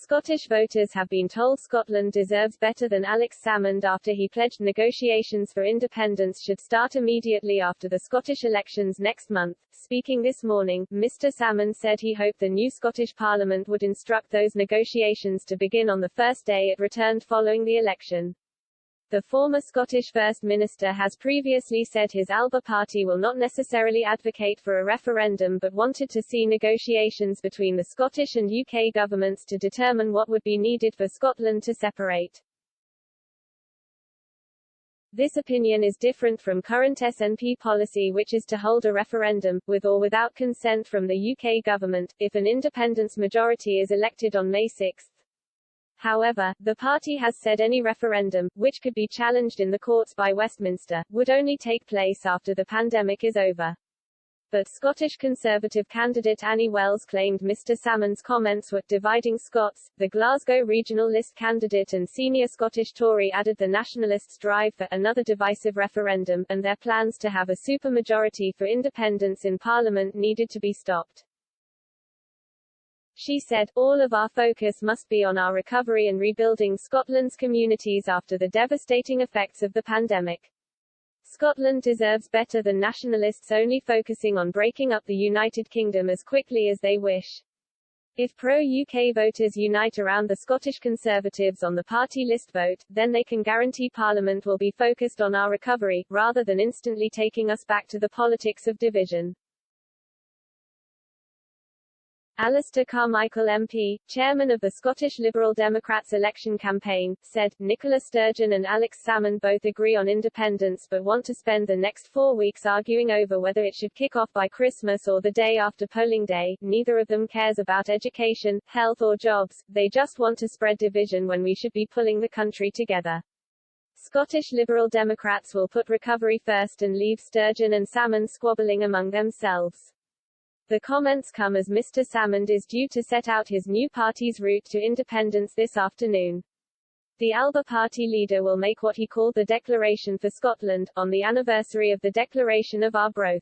Scottish voters have been told Scotland deserves better than Alex Salmond after he pledged negotiations for independence should start immediately after the Scottish elections next month. Speaking this morning, Mr. Salmond said he hoped the new Scottish Parliament would instruct those negotiations to begin on the first day it returned following the election. The former Scottish First Minister has previously said his Alba party will not necessarily advocate for a referendum but wanted to see negotiations between the Scottish and UK governments to determine what would be needed for Scotland to separate. This opinion is different from current SNP policy, which is to hold a referendum, with or without consent from the UK government, if an independence majority is elected on May 6. However, the party has said any referendum, which could be challenged in the courts by Westminster, would only take place after the pandemic is over. But Scottish Conservative candidate Annie Wells claimed Mr. Salmond's comments were dividing Scots. The Glasgow Regional List candidate and senior Scottish Tory added the Nationalists' drive for another divisive referendum, and their plans to have a supermajority for independence in Parliament needed to be stopped. She said, "All of our focus must be on our recovery and rebuilding Scotland's communities after the devastating effects of the pandemic. Scotland deserves better than nationalists only focusing on breaking up the United Kingdom as quickly as they wish. If pro-UK voters unite around the Scottish Conservatives on the party list vote, then they can guarantee Parliament will be focused on our recovery, rather than instantly taking us back to the politics of division." Alistair Carmichael MP, chairman of the Scottish Liberal Democrats election campaign, said, "Nicola Sturgeon and Alex Salmond both agree on independence but want to spend the next 4 weeks arguing over whether it should kick off by Christmas or the day after polling day. Neither of them cares about education, health or jobs, they just want to spread division when we should be pulling the country together. Scottish Liberal Democrats will put recovery first and leave Sturgeon and Salmond squabbling among themselves." The comments come as Mr. Salmond is due to set out his new party's route to independence this afternoon. The Alba party leader will make what he called the Declaration for Scotland, on the anniversary of the Declaration of Arbroath.